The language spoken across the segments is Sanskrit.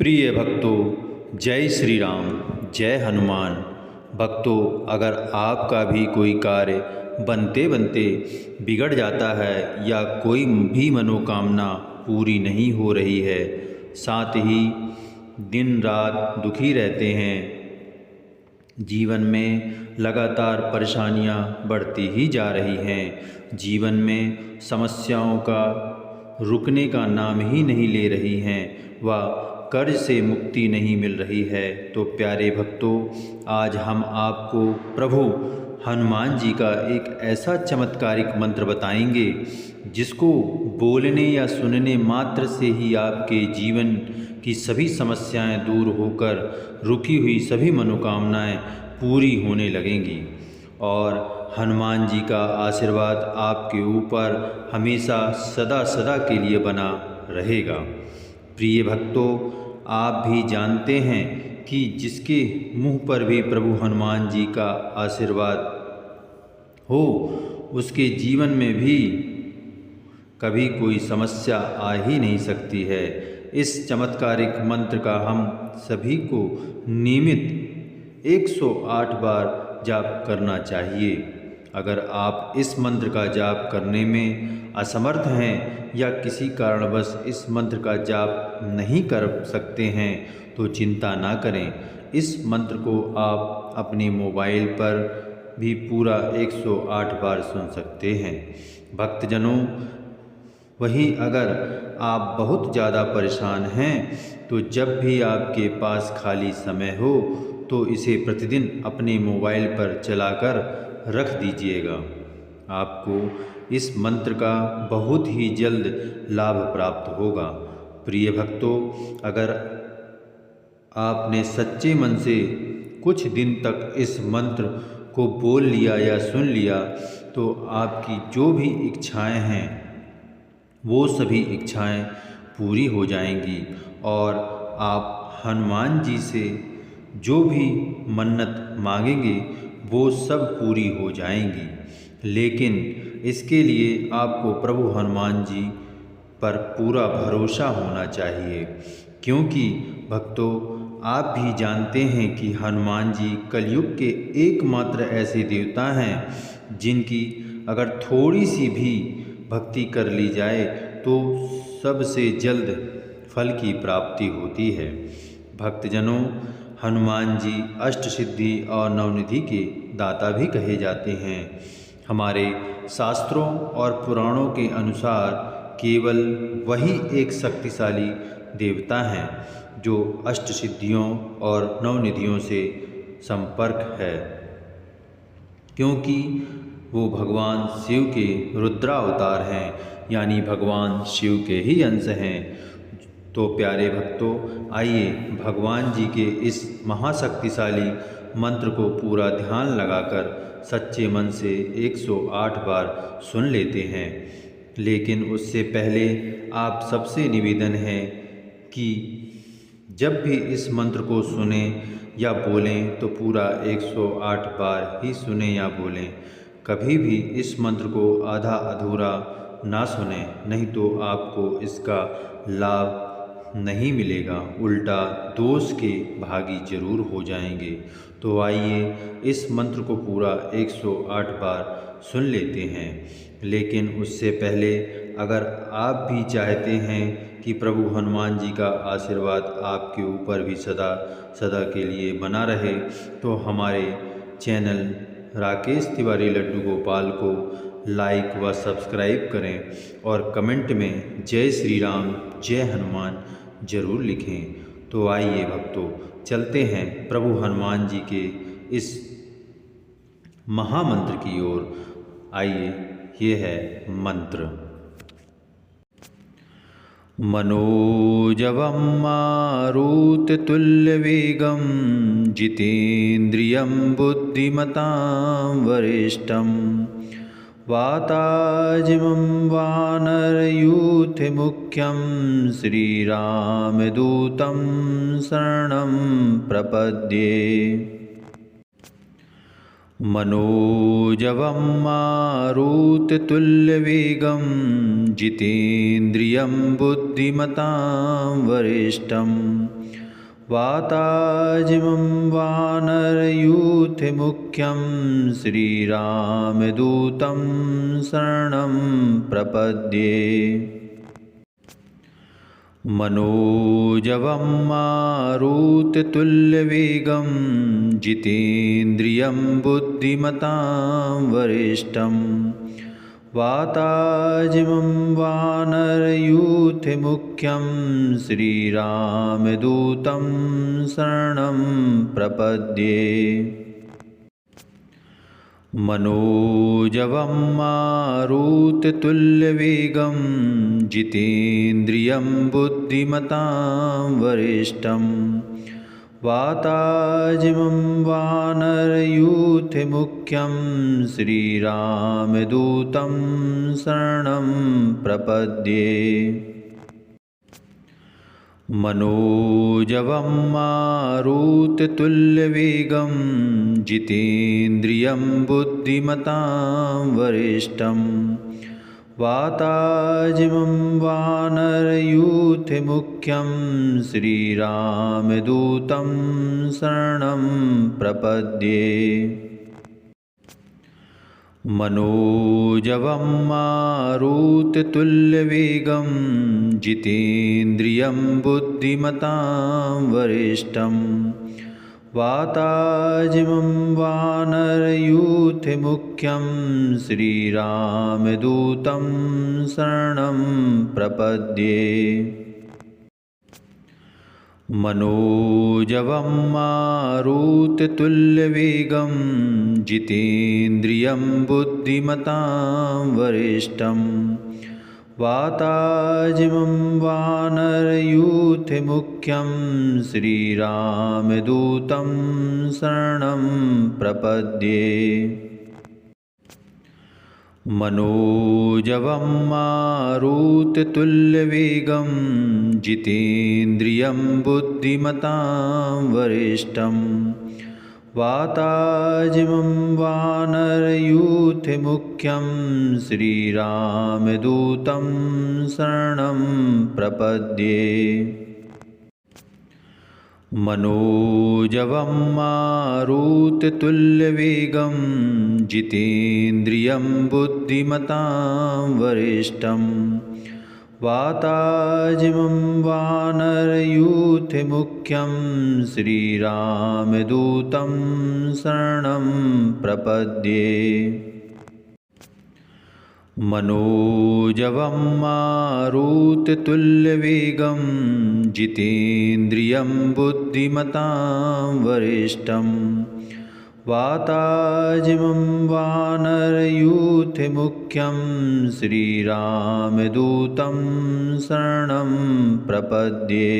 प्रिय भक्तों, जय श्री राम, जय हनुमान। भक्तों, अगर आपका भी कोई कार्य बनते बनते बिगड़ जाता है या कोई भी मनोकामना पूरी नहीं हो रही है, साथ ही दिन रात दुखी रहते हैं, जीवन में लगातार परेशानियां बढ़ती ही जा रही हैं, जीवन में समस्याओं का रुकने का नाम ही नहीं ले रही हैं, व कर्ज से मुक्ति नहीं मिल रही है, तो प्यारे भक्तों, आज हम आपको प्रभु हनुमान जी का एक ऐसा चमत्कारिक मंत्र बताएंगे जिसको बोलने या सुनने मात्र से ही आपके जीवन की सभी समस्याएं दूर होकर रुकी हुई सभी मनोकामनाएं पूरी होने लगेंगी और हनुमान जी का आशीर्वाद आपके ऊपर हमेशा सदा सदा के लिए बना रहेगा। प्रिय भक्तों, आप भी जानते हैं कि जिसके मुंह पर भी प्रभु हनुमान जी का आशीर्वाद हो, उसके जीवन में भी कभी कोई समस्या आ ही नहीं सकती है। इस चमत्कारिक मंत्र का हम सभी को नियमित 108 बार जाप करना चाहिए। अगर आप इस मंत्र का जाप करने में असमर्थ हैं या किसी कारणवश इस मंत्र का जाप नहीं कर सकते हैं, तो चिंता ना करें। इस मंत्र को आप अपने मोबाइल पर भी पूरा 108 बार सुन सकते हैं। भक्तजनों, वहीं अगर आप बहुत ज़्यादा परेशान हैं, तो जब भी आपके पास खाली समय हो तो इसे प्रतिदिन अपने मोबाइल पर चलाकर रख दीजिएगा। आपको इस मंत्र का बहुत ही जल्द लाभ प्राप्त होगा। प्रिय भक्तों, अगर आपने सच्चे मन से कुछ दिन तक इस मंत्र को बोल लिया या सुन लिया, तो आपकी जो भी इच्छाएं हैं वो सभी इच्छाएं पूरी हो जाएंगी और आप हनुमान जी से जो भी मन्नत मांगेंगे वो सब पूरी हो जाएंगी। लेकिन इसके लिए आपको प्रभु हनुमान जी पर पूरा भरोसा होना चाहिए, क्योंकि भक्तों, आप भी जानते हैं कि हनुमान जी कलयुग के एकमात्र ऐसे देवता हैं जिनकी अगर थोड़ी सी भी भक्ति कर ली जाए तो सबसे जल्द फल की प्राप्ति होती है। भक्तजनों, हनुमान जी अष्ट सिद्धि और नवनिधि के दाता भी कहे जाते हैं। हमारे शास्त्रों और पुराणों के अनुसार केवल वही एक शक्तिशाली देवता हैं जो अष्ट सिद्धियों और नवनिधियों से संपर्क है, क्योंकि वो भगवान शिव के रुद्रावतार हैं, यानी भगवान शिव के ही अंश हैं। तो प्यारे भक्तों, आइए भगवान जी के इस महाशक्तिशाली मंत्र को पूरा ध्यान लगाकर सच्चे मन से 108 बार सुन लेते हैं। लेकिन उससे पहले आप सबसे निवेदन है कि जब भी इस मंत्र को सुने या बोलें तो पूरा 108 बार ही सुने या बोलें। कभी भी इस मंत्र को आधा अधूरा ना सुने, नहीं तो आपको इसका लाभ नहीं मिलेगा, उल्टा दोष के भागी जरूर हो जाएंगे। तो आइए इस मंत्र को पूरा 108 बार सुन लेते हैं। लेकिन उससे पहले अगर आप भी चाहते हैं कि प्रभु हनुमान जी का आशीर्वाद आपके ऊपर भी सदा सदा के लिए बना रहे, तो हमारे चैनल राकेश तिवारी लड्डू गोपाल को लाइक व सब्सक्राइब करें और कमेंट में जय श्री राम, जय हनुमान जरूर लिखें। तो आइए भक्तों, चलते हैं प्रभु हनुमान जी के इस महामंत्र की ओर। आइए, ये है मंत्र। मनोजवं मारुततुल्यवेगं जितेन्द्रियं बुद्धिमतां वरिष्ठं वाताजिमं वानरयूथमुख्यं श्रीरामदूतं शरणं प्रपद्ये। मनोजवं मारुततुल्यवेगं जितेन्द्रियं बुद्धिमतां वरिष्ठं वाताजिमं वानरयूथमुख्यं श्रीरामदूतं शरणं प्रपद्ये। मनोजवं मारुततुल्यवेगं जितेन्द्रियं बुद्धिमतां वरिष्ठं वाताजिमं वानरयूथमुख्यं श्रीरामदूतं शरणं प्रपद्ये। मनोजवं मारुततुल्यवेगं जितेन्द्रियं बुद्धिमतां वरिष्ठं वाताजिमं वानरयूथमुख्यं श्रीरामदूतं शरणं प्रपद्ये। मनोजवं मारुततुल्यवेगं जितेन्द्रियं बुद्धिमतां वरिष्ठं वाताजिमं वानरयूथमुख्यं श्रीरामदूतं शरणं प्रपद्ये। मनोजवं मारुततुल्यवेगं जितेन्द्रियं बुद्धिमतां वरिष्ठं वाताजिमं वानरयूथमुख्यं श्रीरामदूतं शरणं प्रपद्ये। मनोजवं मारुततुल्यवेगं जितेन्द्रियं बुद्धिमतां वरिष्ठं वाताजिमं वानरयूथमुख्यं श्रीरामदूतं शरणं प्रपद्ये। मनोजवं मारुततुल्यवेगं जितेन्द्रियं बुद्धिमतां वरिष्ठं वाताजिमं वानरयूथमुख्यं श्रीरामदूतं शरणं प्रपद्ये। मनोजवं मारुततुल्यवेगं जितेन्द्रियं बुद्धिमतां वरिष्ठं वाताजिमं वानरयूथमुख्यं श्रीरामदूतं शरणं प्रपद्ये। मनोजवं मारुततुल्यवेगं जितेन्द्रियं बुद्धिमतां वरिष्ठं वाताजिमं वानरयूथमुख्यं श्रीरामदूतं शरणं प्रपद्ये।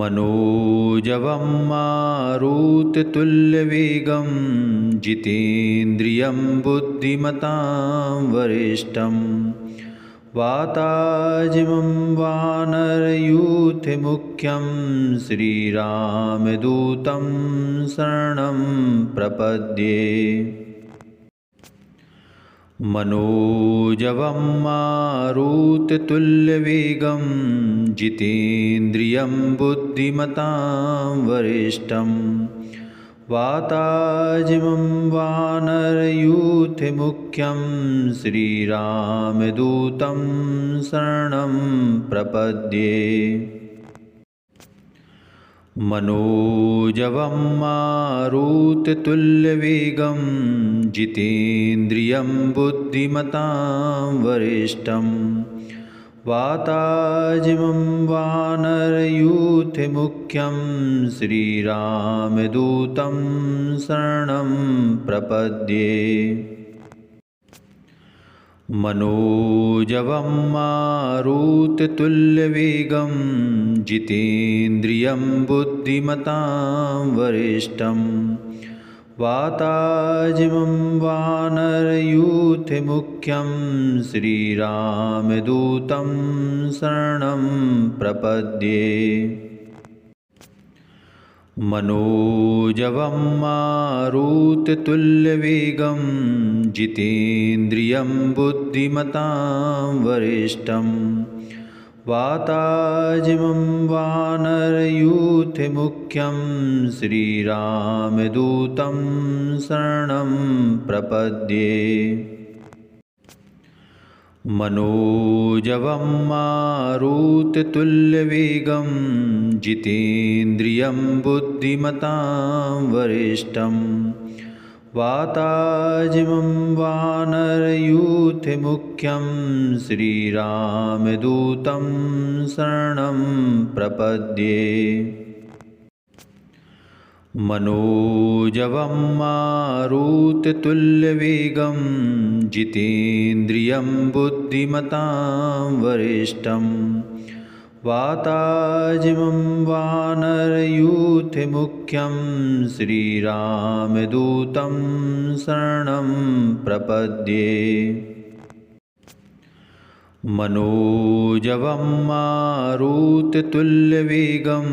मनोजवं मारुततुल्यवेगं जितेन्द्रियं बुद्धिमतां वरिष्ठं वाताजिमं वानरयूथमुख्यं श्रीरामदूतं शरणं प्रपद्ये। मनोजवं मारुततुल्यवेगं जितेन्द्रियं बुद्धिमतां वरिष्ठं वाताजिमं वानरयूथमुख्यं श्रीरामदूतं शरणं प्रपद्ये। मनोजवं मारुततुल्यवेगं जितेन्द्रियं बुद्धिमतां वरिष्ठं वाताजिमं वानरयूथमुख्यं श्रीरामदूतं शरणं प्रपद्ये। मनोजवं मारुततुल्यवेगं जितेन्द्रियं बुद्धिमतां वरिष्ठं वाताजिमं वानरयूथमुख्यं श्रीरामदूतं शरणं प्रपद्ये। मनोजवं मारुततुल्यवेगं जितेन्द्रियं बुद्धिमतां वरिष्ठं वाताजिमं वानरयूथमुख्यं श्रीरामदूतं शरणं प्रपद्ये। मनोजवं मारुततुल्यवेगं जितेन्द्रियं बुद्धिमतां वरिष्ठं वाताजिमं वानरयूथमुख्यं श्रीरामदूतं शरणं प्रपद्ये। मनोजवं मारुततुल्यवेगं जितेन्द्रियं बुद्धिमतां वरिष्ठं वाताजिमं वानरयूथमुख्यं श्रीरामदूतं शरणं प्रपद्ये। मनोजवं मारुततुल्यवेगं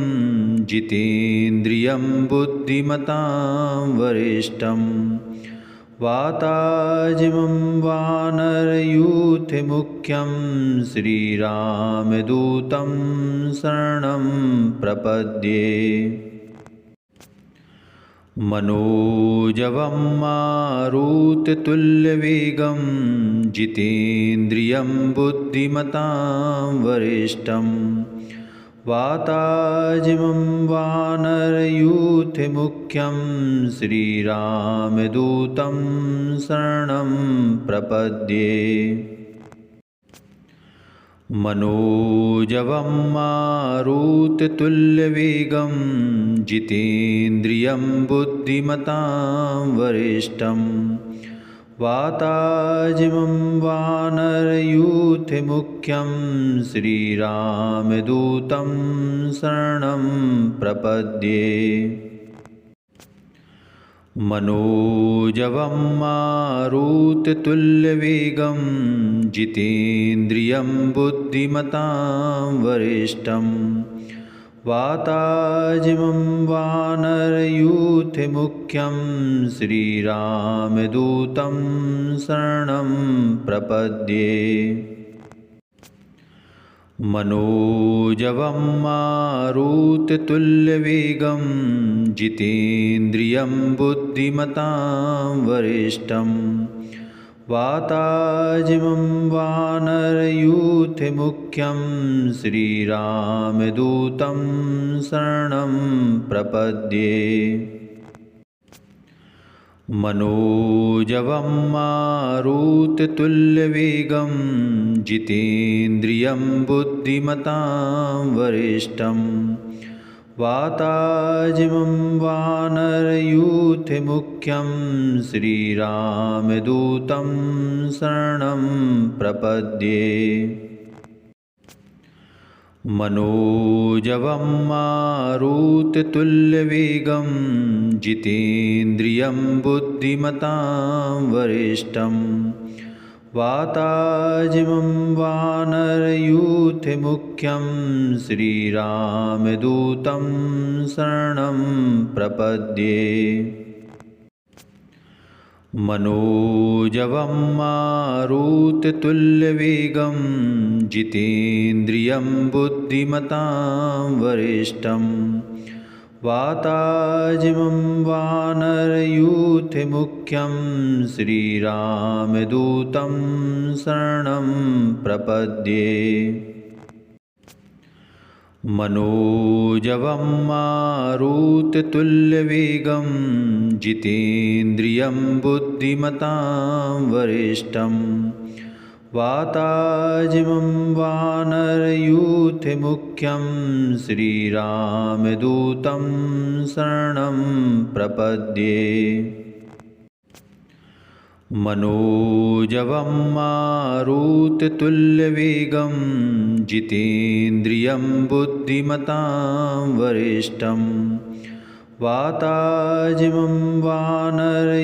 जितेन्द्रियं बुद्धिमतां वरिष्ठं वाताजिमं वानरयूथमुख्यं श्रीरामदूतं शरणं प्रपद्ये। मनोजवं मारुततुल्यवेगं जितेन्द्रियं बुद्धिमतां वरिष्ठं वाताजिमं वानरयूथमुख्यं श्रीरामदूतं शरणं प्रपद्ये। मनोजवं मारुततुल्यवेगं जितेन्द्रियं बुद्धिमतां वरिष्ठं वाताजिमं वानरयूथमुख्यं श्रीरामदूतं शरणं प्रपद्ये। मनोजवं मारुततुल्यवेगं जितेन्द्रियं बुद्धिमतां वरिष्ठं वाताजिमं वानरयूथमुख्यं श्रीरामदूतं शरणं प्रपद्ये। मनोजवं मारुततुल्यवेगं जितेन्द्रियं बुद्धिमतां वरिष्ठं वाताजिमं वानरयूथमुख्यं श्रीरामदूतं शरणं प्रपद्ये। मनोजवं मारुततुल्यवेगं जितेन्द्रियं बुद्धिमतां वरिष्ठं वाताजिमं वानरयूथमुख्यं श्रीरामदूतं शरणं प्रपद्ये। मनोजवं मारुततुल्यवेगं जितेन्द्रियं बुद्धिमतां वरिष्ठं वाताजिमं वानरयूथमुख्यं श्रीरामदूतं शरणं प्रपद्ये। मनोजवं मारुततुल्यवेगं जितेन्द्रियं बुद्धिमतां वरिष्ठं वाताजिमं वानरयूथमुख्यं श्रीरामदूतं शरणं प्रपद्ये। मनोजवं मारुततुल्यवेगं जितेन्द्रियं बुद्धिमतां वरिष्ठं वाताजिमं वानरयूथमुख्यं श्रीरामदूतं शरणं प्रपद्ये। मनोजवं मारुततुल्यवेगं जितेन्द्रियं बुद्धिमतां वरिष्ठं वाताजिमं वानरयूथमुख्यं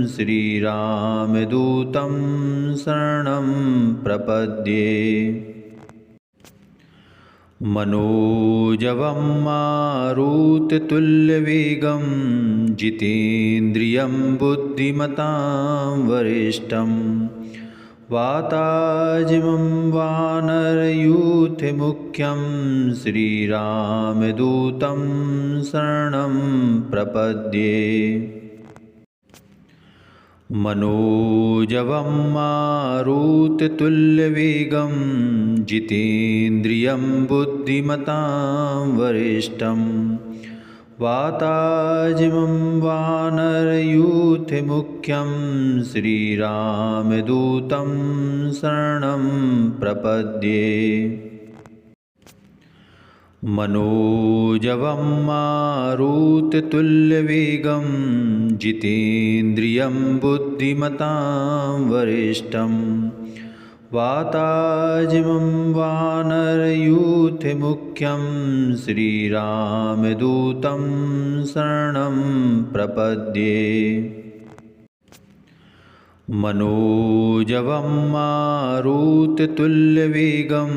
श्रीरामदूतं शरणं प्रपद्ये। मनोजवं मारुततुल्यवेगं जितेन्द्रियं बुद्धिमतां वरिष्ठं वाताजिमं वानरयूथमुख्यं श्रीरामदूतं शरणं प्रपद्ये। मनोजवं मारुततुल्यवेगं जितेन्द्रियं बुद्धिमतां वरिष्ठं वाताजिमं वानरयूथमुख्यं श्रीरामदूतं शरणं प्रपद्ये। मनोजवं मारुततुल्यवेगं जितेन्द्रियं बुद्धिमतां वरिष्ठं वाताजिमं वानरयूथमुख्यं श्रीरामदूतं शरणं प्रपद्ये। मनोजवं मारुततुल्यवेगं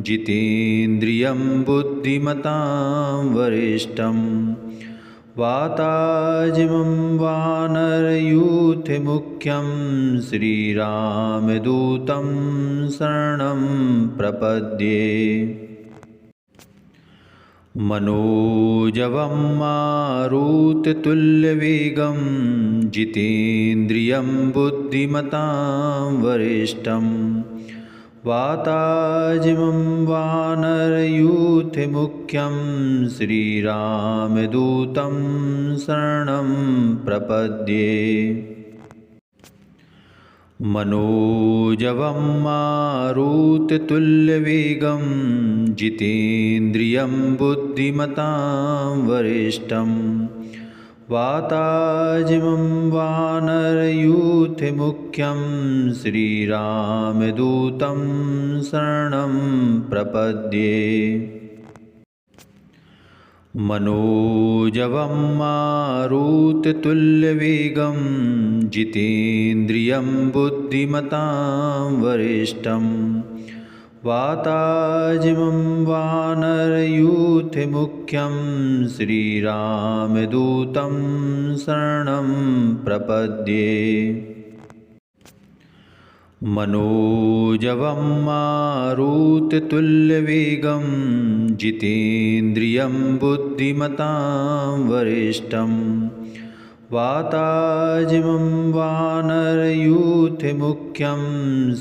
जितेन्द्रियं बुद्धिमतां वरिष्ठं वाताजिमं वानरयूथमुख्यं श्रीरामदूतं शरणं प्रपद्ये। मनोजवं मारुततुल्यवेगं जितेन्द्रियं बुद्धिमतां वरिष्ठं वाताजिमं वानरयूथमुख्यं श्रीरामदूतं शरणं प्रपद्ये। मनोजवं मारुततुल्यवेगं जितेन्द्रियं बुद्धिमतां वरिष्ठं वाताजिमं वानरयूथमुख्यं श्रीरामदूतं शरणं प्रपद्ये। मनोजवं मारुततुल्यवेगं जितेन्द्रियं बुद्धिमतां वरिष्ठं वाताजिमं वानरयूथमुख्यं श्रीरामदूतं शरणं प्रपद्ये। मनोजवं मारुततुल्यवेगं जितेन्द्रियं बुद्धिमतां वरिष्ठं वाताजिमं वानरयूथमुख्यं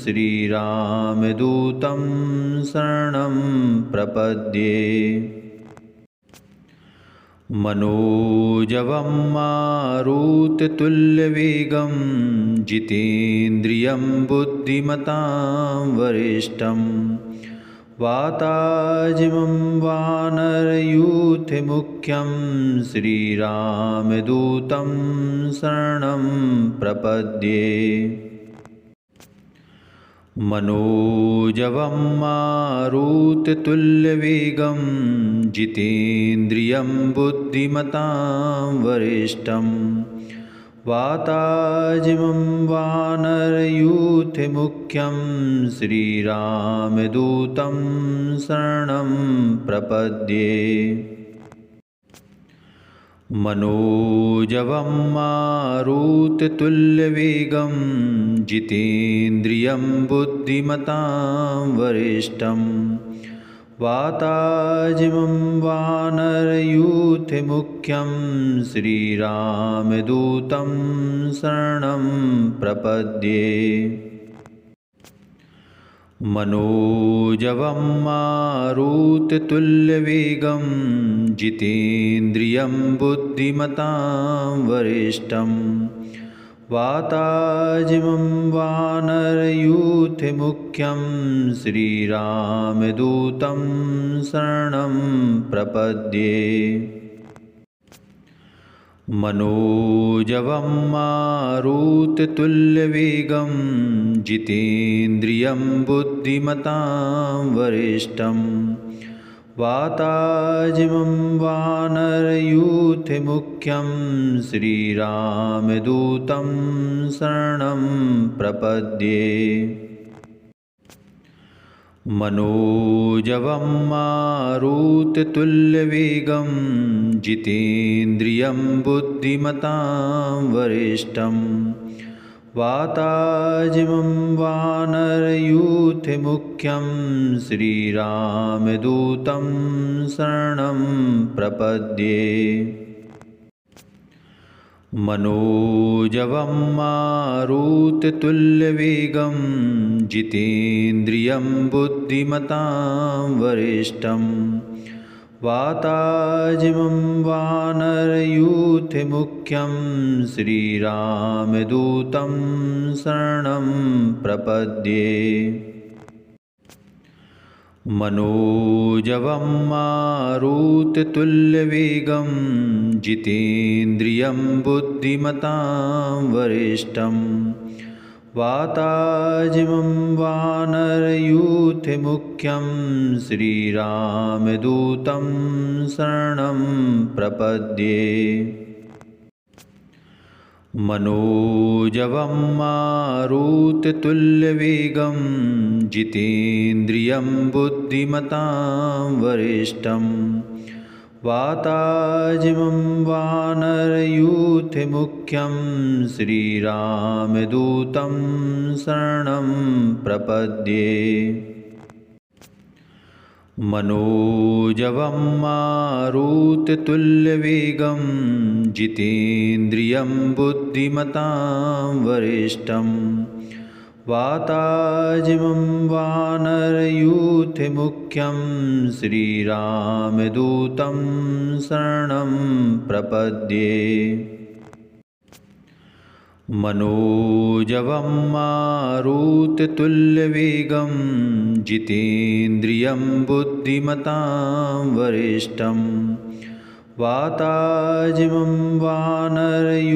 श्रीरामदूतं शरणं प्रपद्ये। मनोजवं मारुततुल्यवेगं जितेन्द्रियं बुद्धिमतां वरिष्ठं वाताजिमं वानरयूथमुख्यं श्रीरामदूतं शरणं प्रपद्ये। मनोजवं मारुततुल्यवेगं जितेन्द्रियं बुद्धिमतां वरिष्ठं वाताजिमं वानरयूथमुख्यं श्रीरामदूतं शरणं प्रपद्ये। मनोजवं मारुततुल्यवेगं जितेन्द्रियं बुद्धिमतां वरिष्ठं वाताजिमं वानरयूथमुख्यं श्रीरामदूतं शरणं प्रपद्ये। मनोजवं मारुततुल्यवेगं जितेन्द्रियं बुद्धिमतां वरिष्ठं वाताजिमं वानरयूथमुख्यं श्रीरामदूतं शरणं प्रपद्ये। मनोजवं मारुततुल्यवेगं जितेन्द्रियं बुद्धिमतां वरिष्ठं वाताजिमं वानरयूथमुख्यं श्रीरामदूतं शरणं प्रपद्ये। मनोजवं मारुततुल्यवेगं जितेन्द्रियं बुद्धिमतां वरिष्ठं वाताजिमं वानरयूथमुख्यं श्रीरामदूतं शरणं प्रपद्ये। मनोजवं मारुततुल्यवेगं जितेन्द्रियं बुद्धिमतां वरिष्ठं वाताजिमं वानरयूथमुख्यं श्रीरामदूतं शरणं प्रपद्ये। मनोजवं मारुततुल्यवेगं जितेन्द्रियं बुद्धिमतां वरिष्ठं वाताजिमं वानरयूथमुख्यं श्रीरामदूतं शरणं प्रपद्ये। मनोजवं मारुततुल्यवेगं जितेन्द्रियं बुद्धिमतां वरिष्ठं वाताजिमं वानरयूथमुख्यं श्रीरामदूतं शरणं प्रपद्ये। मनोजवं मारुततुल्यवेगं जितेन्द्रियं बुद्धिमतां वरिष्ठं वाताजिमं वानरयूथमुख्यं श्रीरामदूतं शरणं प्रपद्ये। मनोजवं मारुततुल्यवेगं जितेन्द्रियं बुद्धिमतां वरिष्ठं वाताजिमं वानरयूथमुख्यं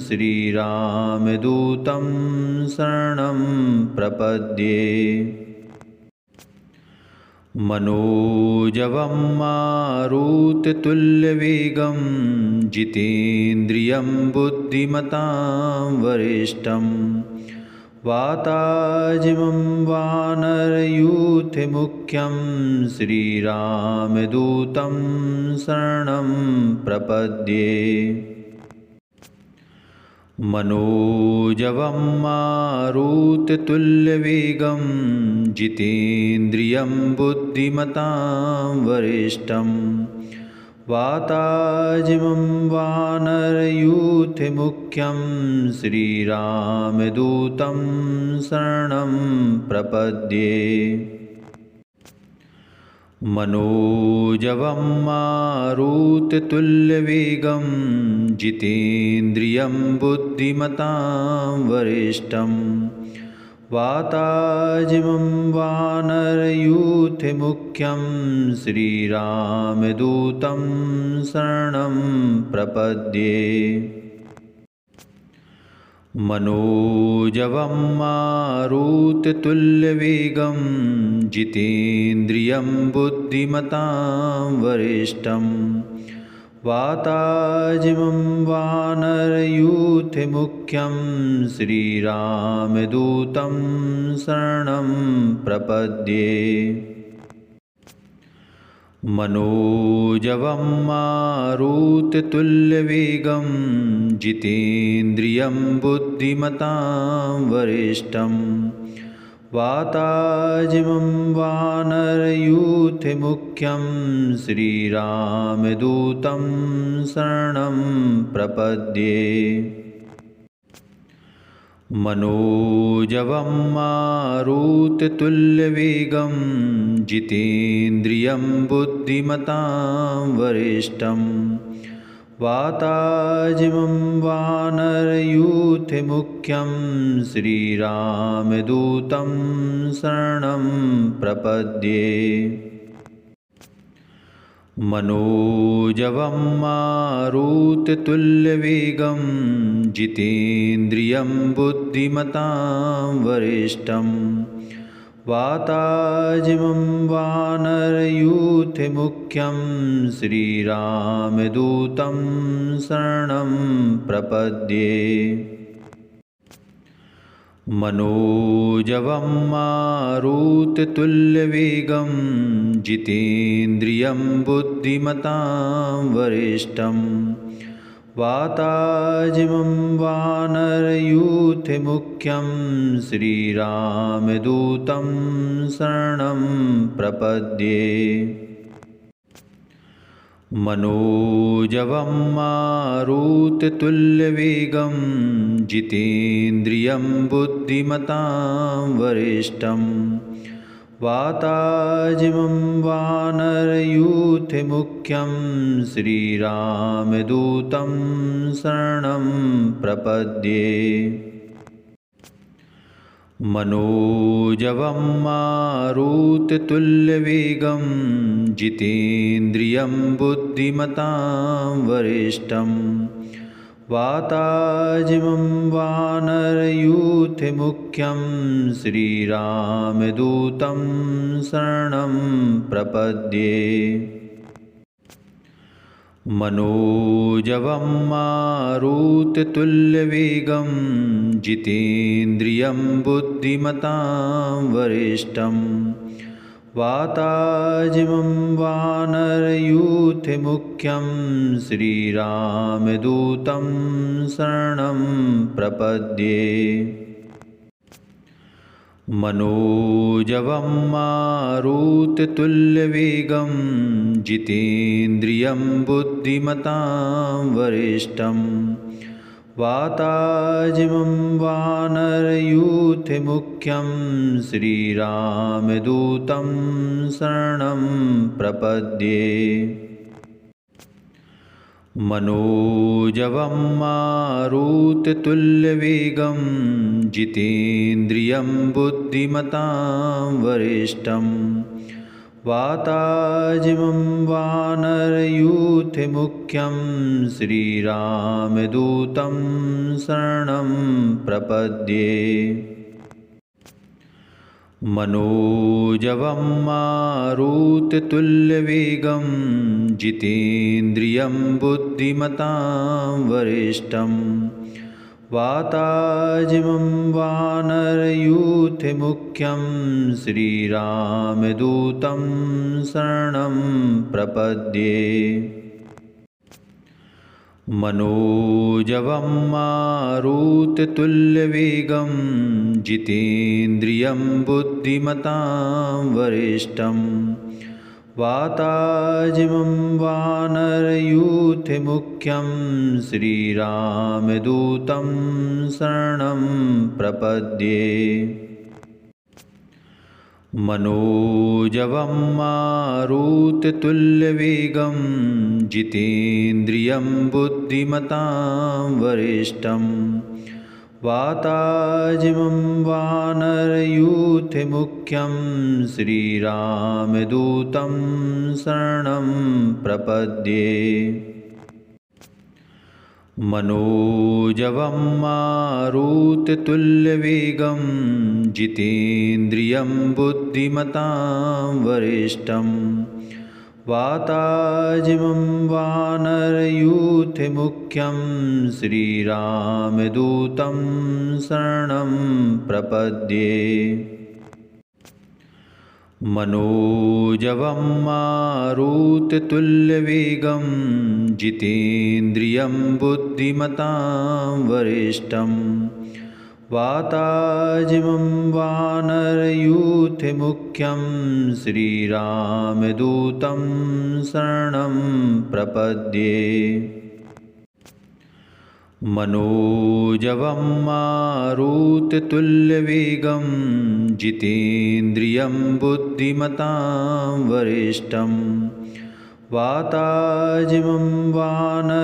श्रीरामदूतं शरणं प्रपद्ये। मनोजवं मारुततुल्यवेगं जितेन्द्रियं बुद्धिमतां वरिष्ठं वाताजिमं वानरयूथमुख्यं श्रीरामदूतं शरणं प्रपद्ये। मनोजवं मारुततुल्यवेगं जितेन्द्रियं बुद्धिमतां वरिष्ठं वाताजिमं वानरयूथमुख्यं श्रीरामदूतं शरणं प्रपद्ये। मनोजवं मारुततुल्यवेगं जितेन्द्रियं बुद्धिमतां वरिष्ठं वाताजिमं वानरयूथमुख्यं श्रीरामदूतं शरणं प्रपद्ये। मनोजवं मारुततुल्यवेगं जितेन्द्रियं बुद्धिमतां वरिष्ठं वाताजिमं वानरयूथमुख्यं श्रीरामदूतं शरणं प्रपद्ये। मनोजवं मारुततुल्यवेगं जितेन्द्रियं बुद्धिमतां वरिष्ठं वाताजिमं वानरयूथमुख्यं श्रीरामदूतं शरणं प्रपद्ये। मनोजवं मारुततुल्यवेगं जितेन्द्रियं बुद्धिमतां वरिष्ठं वाताजिमं वानरयूथमुख्यं श्रीरामदूतं शरणं प्रपद्ये। मनोजवं मारुततुल्यवेगं जितेन्द्रियं बुद्धिमतां वरिष्ठं वाताजिमं वानरयूथमुख्यं श्रीरामदूतं शरणं प्रपद्ये। मनोजवं मारुततुल्यवेगं जितेन्द्रियं बुद्धिमतां वरिष्ठं वाताजिमं वानरयूथमुख्यं श्रीरामदूतं शरणं प्रपद्ये। मनोजवं मारुततुल्यवेगं जितेन्द्रियं बुद्धिमतां वरिष्ठं वाताजिमं वानरयूथमुख्यं श्रीरामदूतं शरणं प्रपद्ये। मनोजवं मारुततुल्यवेगं जितेन्द्रियं बुद्धिमतां वरिष्ठं वाताजिमं वानरयूथमुख्यं श्रीरामदूतं शरणं प्रपद्ये। मनोजवं मारुततुल्यवेगं जितेन्द्रियं बुद्धिमतां वरिष्ठं वाताजिमं वानरयूथमुख्यं श्रीरामदूतं शरणं प्रपद्ये। मनोजवं मारुततुल्यवेगं जितेन्द्रियं बुद्धिमतां वरिष्ठं वाताजिमं वानरयूथमुख्यं श्रीरामदूतं शरणं प्रपद्ये। मनोजवं मारुततुल्यवेगं जितेन्द्रियं बुद्धिमतां वरिष्ठं वाताजिमं वानरयूथमुख्यं श्रीरामदूतं शरणं प्रपद्ये। मनोजवं मारुततुल्यवेगं जितेन्द्रियं बुद्धिमतां वरिष्ठं वाताजिमं वानरयूथमुख्यं श्रीरामदूतं शरणं प्रपद्ये। मनोजवं मारुततुल्यवेगं जितेन्द्रियं बुद्धिमतां वरिष्ठं वाताजिमं वानरयूथमुख्यं श्रीरामदूतं शरणं प्रपद्ये। मनोजवं मारुततुल्यवेगं जितेन्द्रियं बुद्धिमतां वरिष्ठं वाताजिमं वानरयूथमुख्यं श्रीरामदूतं शरणं प्रपद्ये। मनोजवं मारुततुल्यवेगं जितेन्द्रियं बुद्धिमतां वरिष्ठं वाताजिमं वानरयूथमुख्यं श्रीरामदूतं शरणं प्रपद्ये। मनोजवं मारुततुल्यवेगं जितेन्द्रियं बुद्धिमतां वरिष्ठं वाताजिमं वानरयूथमुख्यं श्रीरामदूतं शरणं प्रपद्ये। मनोजवं मारुततुल्यवेगं जितेन्द्रियं बुद्धिमतां वरिष्ठं वाताजिमं वानरयूथमुख्यं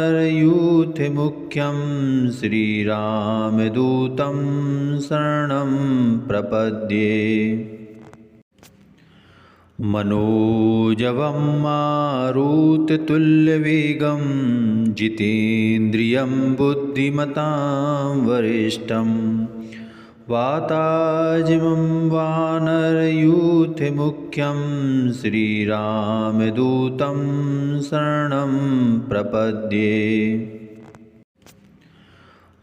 श्रीरामदूतं शरणं प्रपद्ये। मनोजवं मारुततुल्यवेगं जितेन्द्रियं बुद्धिमतां वरिष्ठं वाताजिमं वानरयूथमुख्यं श्रीरामदूतं शरणं प्रपद्ये।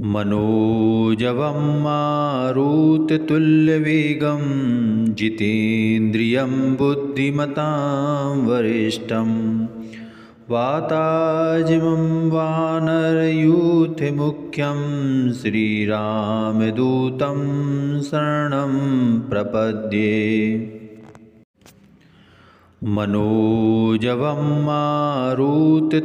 मनोजवं मारुततुल्यवेगं जितेन्द्रियं बुद्धिमतां वरिष्ठं वाताजिमं वानरयूथमुख्यं श्रीरामदूतं शरणं प्रपद्ये। मनोजवं मारुततुल्यवेगं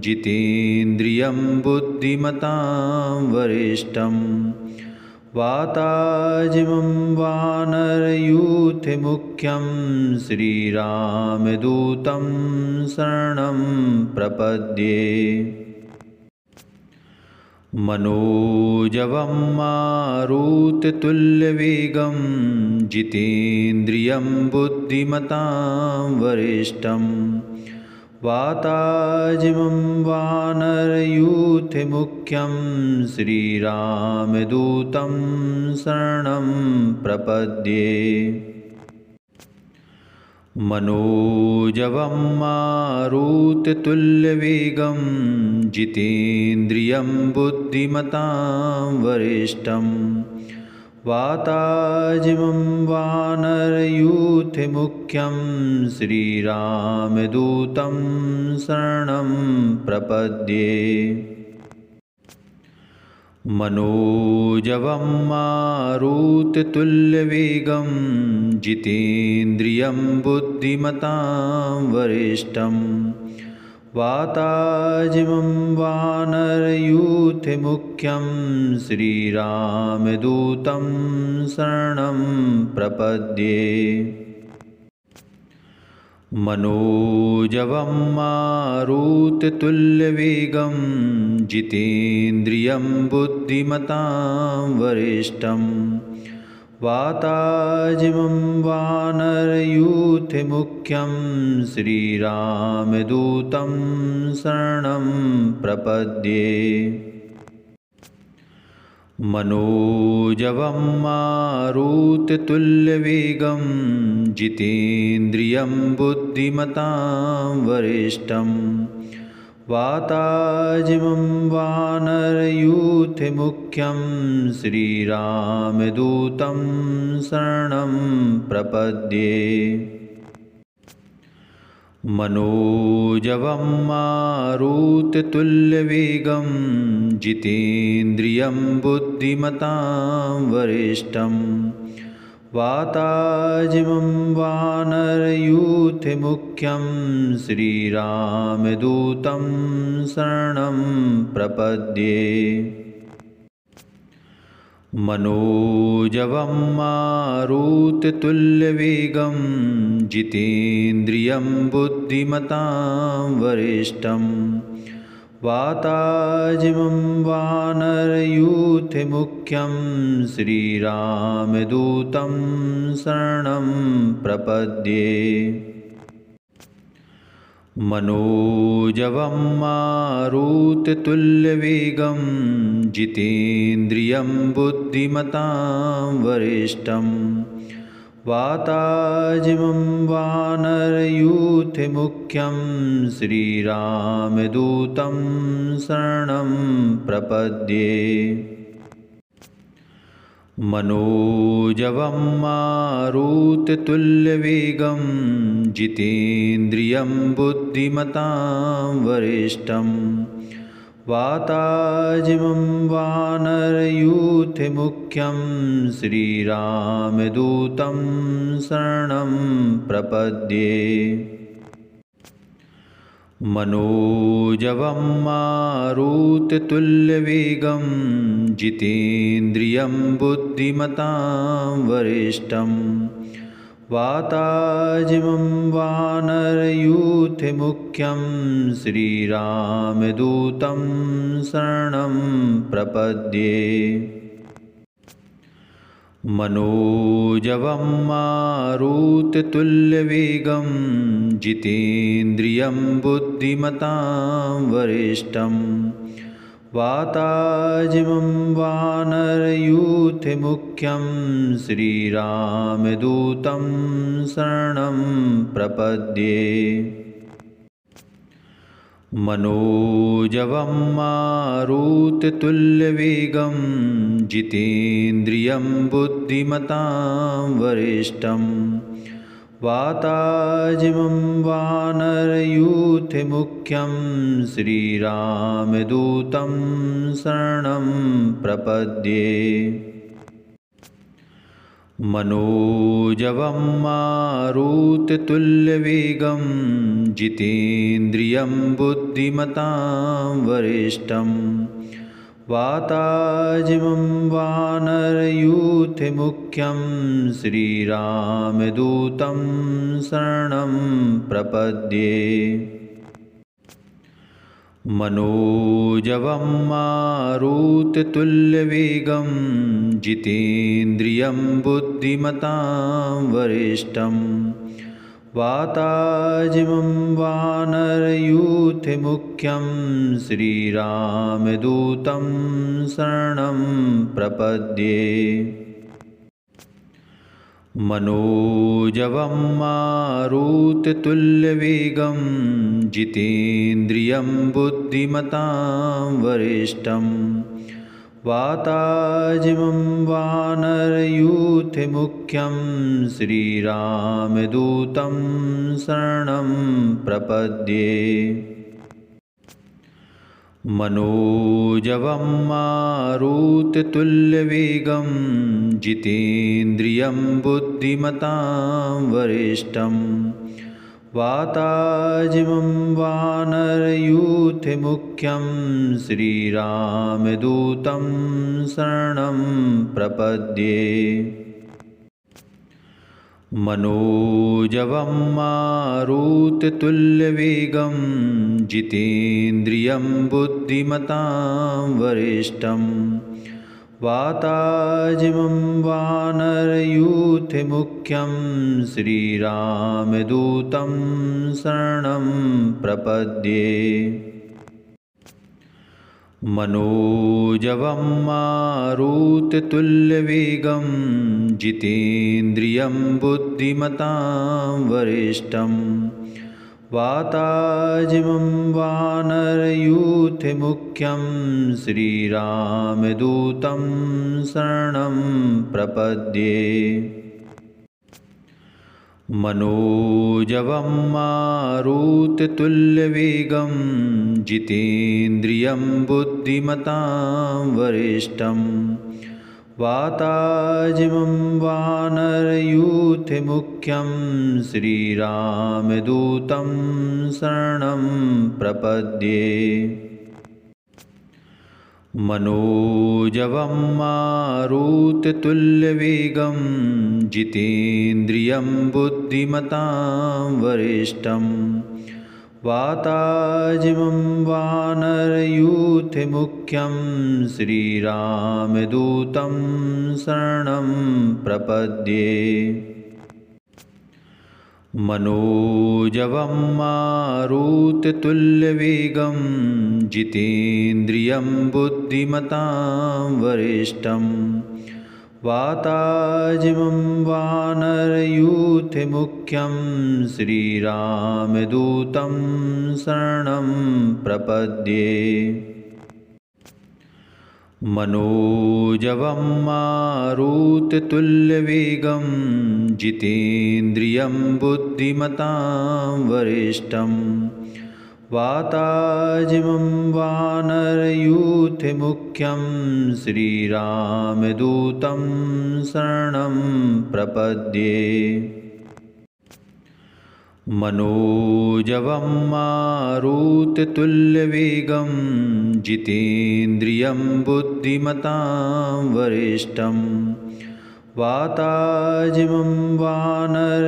जितेन्द्रियं बुद्धिमतां वरिष्ठं वाताजिमं वानरयूथमुख्यं श्रीरामदूतं शरणं प्रपद्ये। मनोजवं मारुततुल्यवेगं जितेन्द्रियं बुद्धिमतां वरिष्ठं वाताजिमं वानरयूथमुख्यं श्रीरामदूतं शरणं प्रपद्ये। मनोजवं मारुततुल्यवेगं जितेन्द्रियं बुद्धिमतां वरिष्ठं वाताजिमं वानरयूथमुख्यं श्रीरामदूतं शरणं प्रपद्ये। मनोजवं मारुततुल्यवेगं जितेन्द्रियं बुद्धिमतां वरिष्ठं वाताजिमं वानरयूथमुख्यं श्रीरामदूतं शरणं प्रपद्ये। मनोजवं मारुततुल्यवेगं जितेन्द्रियं बुद्धिमतां वरिष्ठं वाताजिमं वानरयूथमुख्यं श्रीरामदूतं शरणं प्रपद्ये। मनोजवं मारुततुल्यवेगं जितेन्द्रियं बुद्धिमतां वरिष्ठं वाताजिमं वानरयूथमुख्यं श्रीरामदूतं शरणं प्रपद्ये। मनोजवं मारुततुल्यवेगं जितेन्द्रियं बुद्धिमतां वरिष्ठं वाताजिमं वानरयूथमुख्यं श्रीरामदूतं शरणं प्रपद्ये। मनोजवं मारुततुल्यवेगं जितेन्द्रियं बुद्धिमतां वरिष्ठं वाताजिमं वानरयूथमुख्यं श्रीरामदूतं शरणं प्रपद्ये। मनोजवं मारुततुल्यवेगं जितेन्द्रियं बुद्धिमतां वरिष्ठं वाताजिमं वानरयूथमुख्यं श्रीरामदूतं शरणं प्रपद्ये। मनोजवं मारुततुल्यवेगं जितेन्द्रियं बुद्धिमतां वरिष्ठं वाताजिमं वानरयूथमुख्यं श्रीरामदूतं शरणं प्रपद्ये। मनोजवं मारुततुल्यवेगं जितेन्द्रियं बुद्धिमतां वरिष्ठं वाताजिमं वानरयूथमुख्यं श्रीरामदूतं शरणं प्रपद्ये। मनोजवं मारुततुल्यवेगं जितेन्द्रियं बुद्धिमतां वरिष्ठं वाताजिमं वानरयूथमुख्यं श्रीरामदूतं शरणं प्रपद्ये। मनोजवं मारुततुल्यवेगं जितेन्द्रियं बुद्धिमतां वरिष्ठं वाताजिमं वानरयूथमुख्यं श्रीरामदूतं शरणं प्रपद्ये। मनोजवं मारुततुल्यवेगं जितेन्द्रियं बुद्धिमतां वरिष्ठं वाताजिमं वानरयूथमुख्यं श्रीरामदूतं शरणं प्रपद्ये। मनोजवं मारुततुल्यवेगं जितेन्द्रियं बुद्धिमतां वरिष्ठं वाताजिमं वानरयूथमुख्यं श्रीरामदूतं शरणं प्रपद्ये। मनोजवं मारुततुल्यवेगं जितेन्द्रियं बुद्धिमतां वरिष्ठं वाताजिमं वानरयूथमुख्यं श्रीरामदूतं शरणं प्रपद्ये। मनोजवं मारुततुल्यवेगं जितेन्द्रियं बुद्धिमतां वरिष्ठं वाताजिमं वानरयूथमुख्यं श्रीरामदूतं शरणं प्रपद्ये। मनोजवं मारुततुल्यवेगं जितेन्द्रियं बुद्धिमतां वरिष्ठं वाताजिमं वानरयूथमुख्यं श्रीरामदूतं शरणं प्रपद्ये। मनोजवं मारुततुल्यवेगं जितेन्द्रियं बुद्धिमतां वरिष्ठं वाताजिमं वानरयूथमुख्यं श्रीरामदूतं शरणं प्रपद्ये। मनोजवं मारुततुल्यवेगं जितेन्द्रियं बुद्धिमतां वरिष्ठं वाताजिमं वानरयूथमुख्यं श्रीरामदूतं शरणं प्रपद्ये। मनोजवं मारुततुल्यवेगं जितेन्द्रियं बुद्धिमतां वरिष्ठं वाताजिमं वानरयूथमुख्यं श्रीरामदूतं शरणं प्रपद्ये। मनोजवं मारुततुल्यवेगं जितेन्द्रियं बुद्धिमतां वरिष्ठं वाताजिमं वानरयूथमुख्यं श्रीरामदूतं शरणं प्रपद्ये। मनोजवं मारुततुल्यवेगं जितेन्द्रियं बुद्धिमतां वरिष्ठं वाताजिमं वानरयूथमुख्यं श्रीरामदूतं शरणं प्रपद्ये। मनोजवं मारुततुल्यवेगं जितेन्द्रियं बुद्धिमतां वरिष्ठं वाताजिमं वानरयूथमुख्यं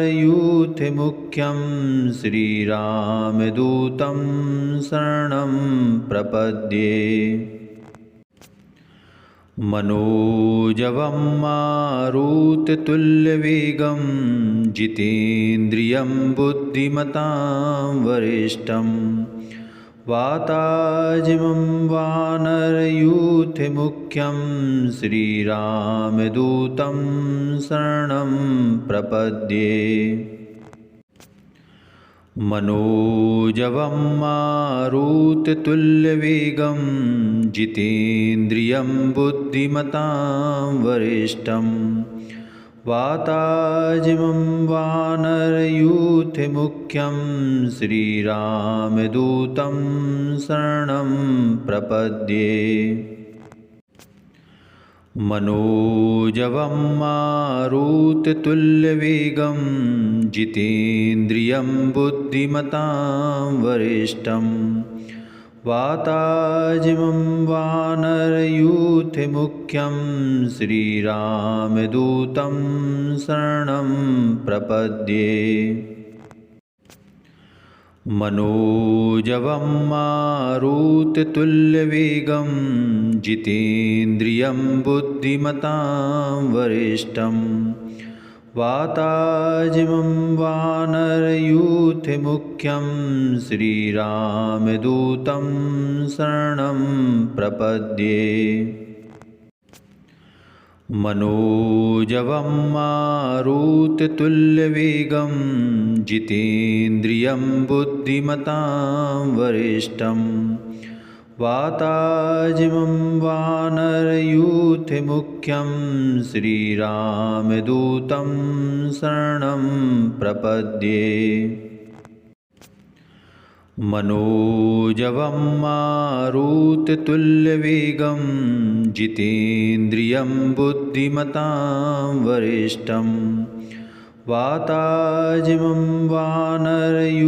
श्रीरामदूतं शरणं प्रपद्ये। मनोजवं मारुततुल्यवेगं जितेन्द्रियं बुद्धिमतां वरिष्ठं वाताजिमं वानरयूथमुख्यं श्रीरामदूतं शरणं प्रपद्ये। मनोजवं मारुततुल्यवेगं जितेन्द्रियं बुद्धिमतां वरिष्ठं वाताजिमं वानरयूथमुख्यं श्रीरामदूतं शरणं प्रपद्ये। मनोजवं मारुततुल्यवेगं जितेन्द्रियं बुद्धिमतां वरिष्ठं वाताजिमं वानरयूथमुख्यं श्रीरामदूतं शरणं प्रपद्ये। मनोजवं मारुततुल्यवेगं जितेन्द्रियं बुद्धिमतां वरिष्ठं वाताजिमं वानरयूथमुख्यं श्रीरामदूतं शरणं प्रपद्ये। मनोजवं मारुततुल्यवेगं जितेन्द्रियं बुद्धिमतां वरिष्ठं वाताजिमं वानरयूथमुख्यं श्रीरामदूतं शरणं प्रपद्ये। मनोजवं मारुततुल्यवेगं जितेन्द्रियं बुद्धिमतां वरिष्ठं वाताजिमं वानरयूथमुख्यं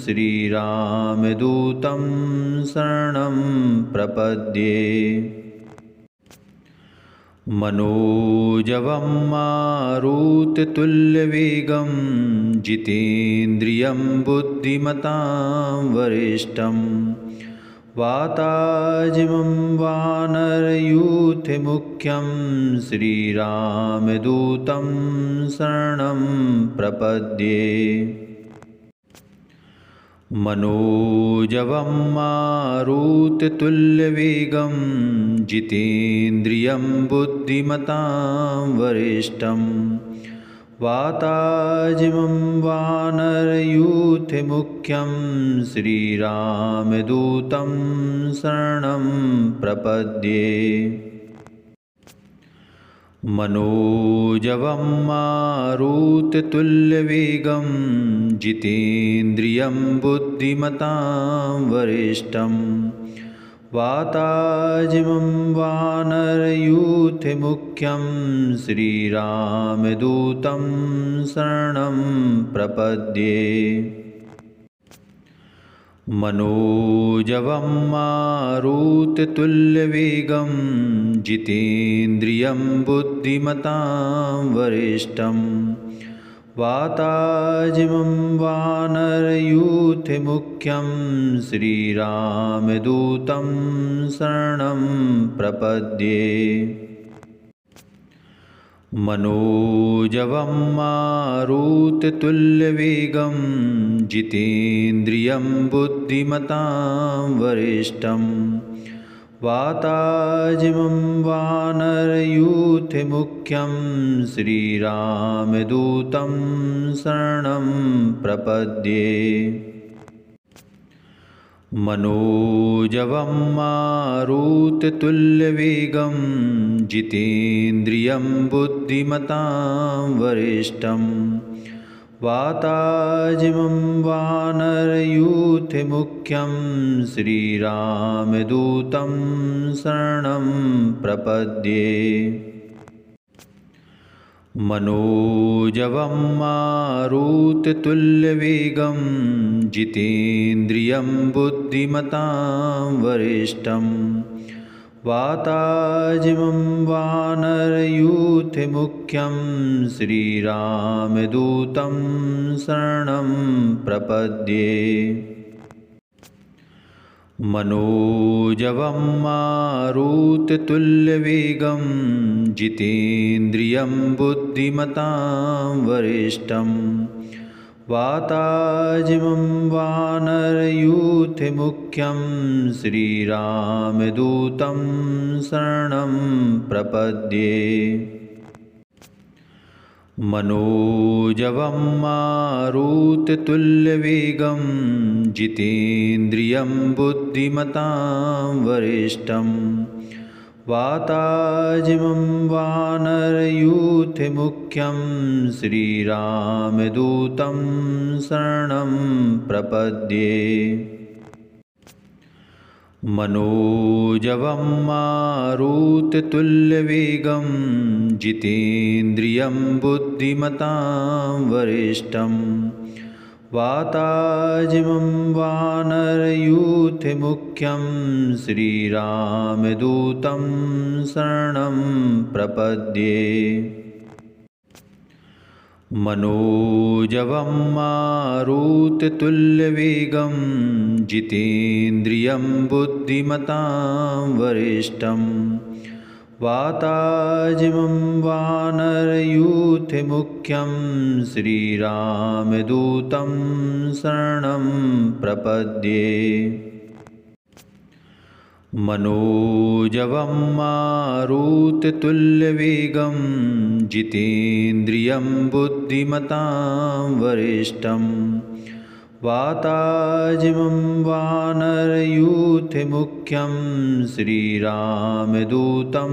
श्रीरामदूतं शरणं प्रपद्ये। मनोजवं मारुततुल्यवेगं जितेन्द्रियं बुद्धिमतां वरिष्ठं वाताजिमं वानरयूथमुख्यं श्रीरामदूतं शरणं प्रपद्ये। मनोजवं मारुततुल्यवेगं जितेन्द्रियं बुद्धिमतां वरिष्ठं वाताजिमं वानरयूथमुख्यं श्रीरामदूतं शरणं प्रपद्ये। मनोजवं मारुततुल्यवेगं जितेन्द्रियं बुद्धिमतां वरिष्ठं वाताजिमं वानरयूथमुख्यं श्रीरामदूतं शरणं प्रपद्ये। मनोजवं मारुततुल्यवेगं जितेन्द्रियं बुद्धिमतां वरिष्ठं वाताजिमं वानरयूथमुख्यं श्रीरामदूतं शरणं प्रपद्ये। मनोजवं मारुततुल्यवेगं जितेन्द्रियं बुद्धिमतां वरिष्ठं वाताजिमं वानरयूथमुख्यं श्रीरामदूतं शरणं प्रपद्ये। मनोजवं मारुततुल्यवेगं जितेन्द्रियं बुद्धिमतां वरिष्ठं वाताजिमं वानरयूथमुख्यं श्रीरामदूतं शरणं प्रपद्ये। मनोजवं मारुततुल्यवेगं जितेन्द्रियं बुद्धिमतां वरिष्ठं वाताजिमं वानरयूथमुख्यं श्रीरामदूतं शरणं प्रपद्ये। मनोजवं मारुततुल्यवेगं जितेन्द्रियं बुद्धिमतां वरिष्ठं वाताजिमं वानरयूथमुख्यं श्रीरामदूतं शरणं प्रपद्ये। मनोजवं मारुततुल्यवेगं जितेन्द्रियं बुद्धिमतां वरिष्ठं वाताजिमं वानरयूथमुख्यं श्रीरामदूतं शरणं प्रपद्ये। मनोजवं मारुततुल्यवेगं जितेन्द्रियं बुद्धिमतां वरिष्ठं वाताजिमं वानरयूथमुख्यं श्रीरामदूतं शरणं प्रपद्ये। मनोजवं मारुततुल्यवेगं जितेन्द्रियं बुद्धिमतां वरिष्ठं वाताजिमं वानरयूथमुख्यं श्रीरामदूतं शरणं प्रपद्ये। मनोजवं मारुततुल्यवेगं जितेन्द्रियं बुद्धिमतां वरिष्ठं वाताजिमं वानरयूथमुख्यं श्रीरामदूतं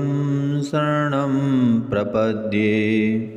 शरणं प्रपद्ये।